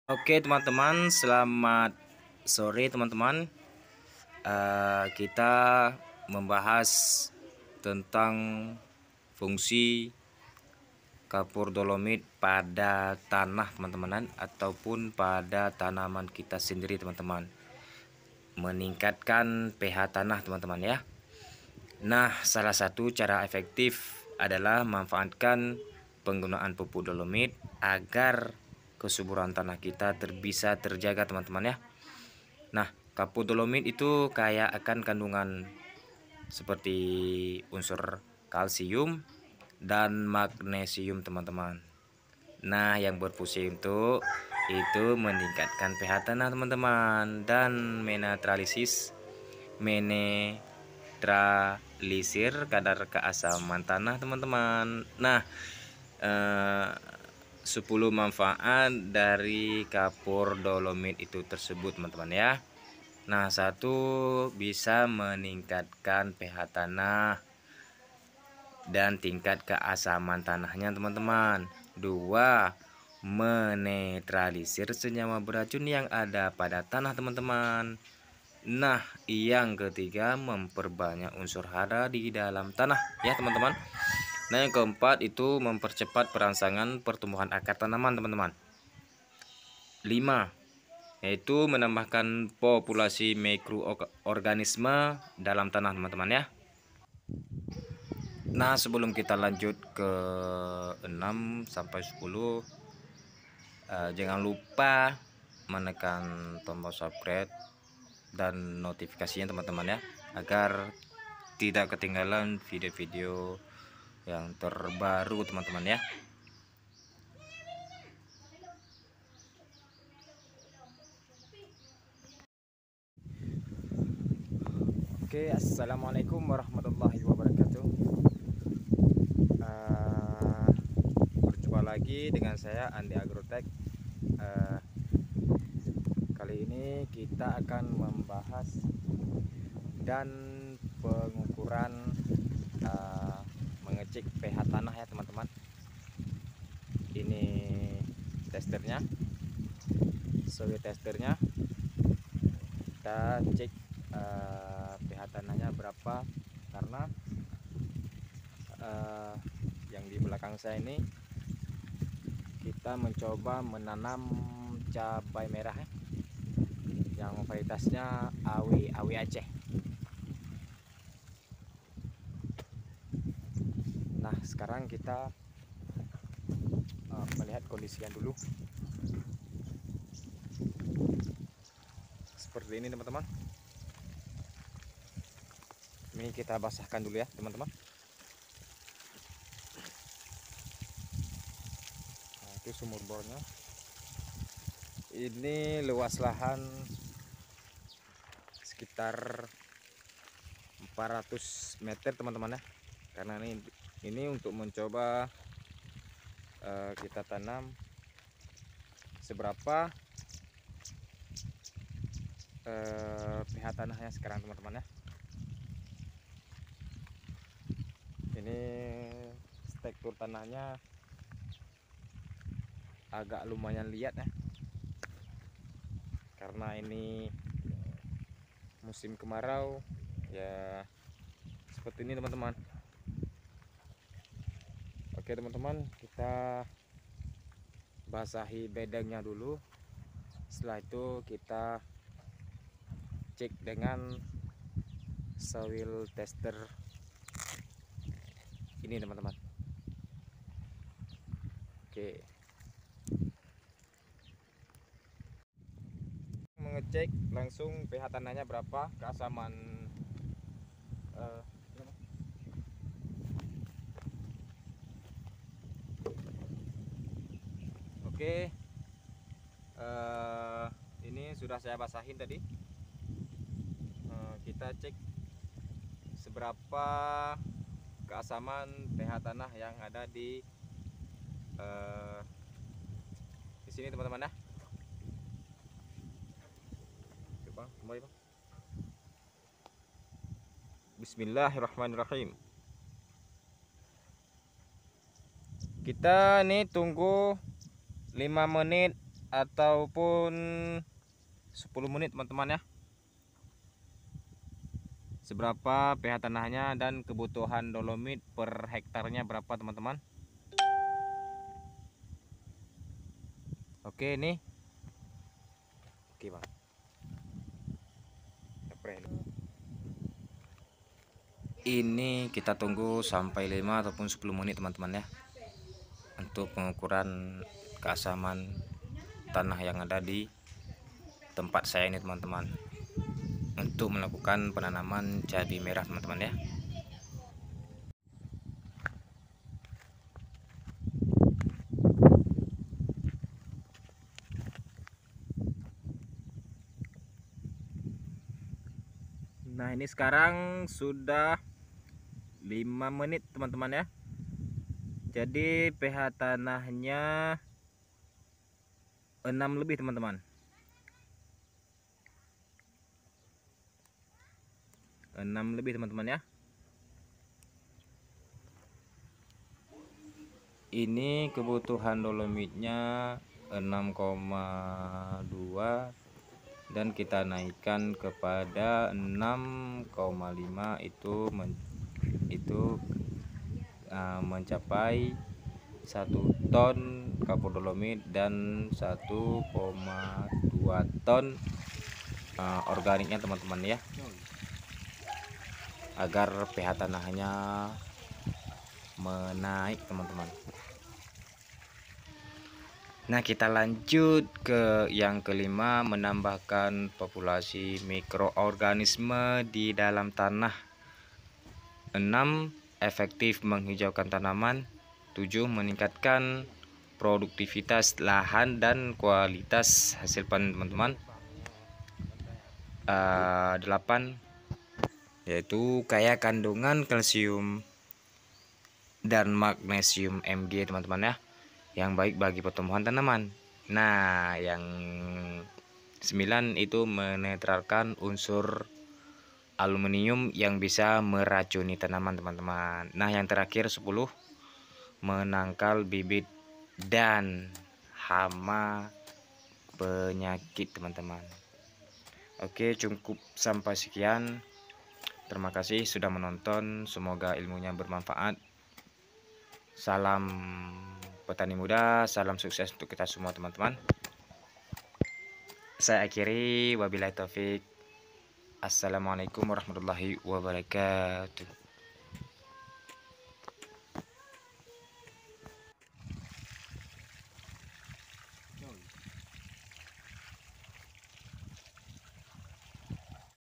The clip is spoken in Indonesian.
Oke teman-teman, selamat sore teman-teman. Kita membahas tentang fungsi kapur dolomit pada tanah teman-teman, ataupun pada tanaman kita sendiri teman-teman. Meningkatkan pH tanah teman-teman ya. Nah, salah satu cara efektif adalah memanfaatkan penggunaan pupuk dolomit agar kesuburan tanah kita bisa terjaga teman-teman ya. Nah, kapur dolomit itu kaya akan kandungan seperti unsur kalsium dan magnesium teman-teman. Nah, yang berfungsi untuk itu meningkatkan pH tanah teman-teman dan menetralisir kadar keasaman tanah teman-teman. Nah, 10 manfaat dari kapur dolomit itu tersebut teman-teman ya. Nah, satu, bisa meningkatkan pH tanah dan tingkat keasaman tanahnya teman-teman. Dua, menetralisir senyawa beracun yang ada pada tanah teman-teman. Nah, yang ketiga, memperbanyak unsur hara di dalam tanah ya teman-teman. Nah, yang keempat itu mempercepat perangsangan pertumbuhan akar tanaman teman-teman. 5, yaitu menambahkan populasi mikroorganisme dalam tanah teman-teman ya. Nah, sebelum kita lanjut ke 6 sampai 10, jangan lupa menekan tombol subscribe dan notifikasinya teman-teman ya, agar tidak ketinggalan video-video yang terbaru teman-teman ya. Oke, assalamualaikum warahmatullahi wabarakatuh. Berjumpa lagi dengan saya Andi Agrotech. Kali ini kita akan membahas dan pengukuran mengecek pH tanah ya teman-teman. Ini testernya, soil testernya. Kita cek pH tanahnya berapa, karena yang di belakang saya ini kita mencoba menanam cabai merah yang varietasnya AW Aceh. Nah, sekarang kita melihat kondisinya dulu. Seperti ini teman-teman. Ini kita basahkan dulu ya teman-teman. Nah, itu sumur bornya. Ini luas lahan sekitar 400 meter teman-teman ya. Karena ini untuk mencoba kita tanam seberapa pH tanahnya sekarang teman-teman ya. Ini tekstur tanahnya agak lumayan liat ya, karena ini musim kemarau ya, seperti ini teman-teman. Oke teman-teman, kita basahi bedengnya dulu. Setelah itu kita cek dengan soil tester ini teman-teman. Oke, mengecek langsung pH tanahnya berapa, keasaman oke. Ini sudah saya basahin tadi. Kita cek seberapa keasaman pH tanah yang ada di sini teman-teman ya. Coba kembali bang. Bismillahirrahmanirrahim. Kita nih tunggu 5 menit ataupun 10 menit teman-teman ya. Seberapa pH tanahnya dan kebutuhan dolomit per hektarnya berapa teman-teman. Oke, ini oke bang. Ini kita tunggu sampai 5 ataupun 10 menit teman-teman ya, untuk pengukuran keasaman tanah yang ada di tempat saya ini teman-teman, untuk melakukan penanaman cabai merah teman-teman ya. Nah, ini sekarang sudah 5 menit teman-teman ya. Jadi pH tanahnya 6 lebih teman-teman. 6 lebih teman-teman ya. Ini kebutuhan dolomitnya 6,2 dan kita naikkan kepada 6,5, itu mencapai 1 ton kapur dolomit dan 1,2 ton organiknya teman-teman ya, agar pH tanahnya menaik teman-teman. Nah, kita lanjut ke yang kelima, menambahkan populasi mikroorganisme di dalam tanah. 6. Efektif menghijaukan tanaman. 7. Meningkatkan produktivitas lahan dan kualitas hasil panen teman-teman. 8. Yaitu kaya kandungan kalsium dan magnesium Mg teman-teman ya, yang baik bagi pertumbuhan tanaman. Nah, yang 9 itu menetralkan unsur aluminium yang bisa meracuni tanaman teman-teman. Nah, yang terakhir 10, menangkal bibit dan hama penyakit teman-teman. Oke, cukup sampai sekian. Terima kasih sudah menonton, semoga ilmunya bermanfaat. Salam petani muda, salam sukses untuk kita semua teman-teman. Saya akhiri, wabillahi taufik. Assalamualaikum warahmatullahi wabarakatuh.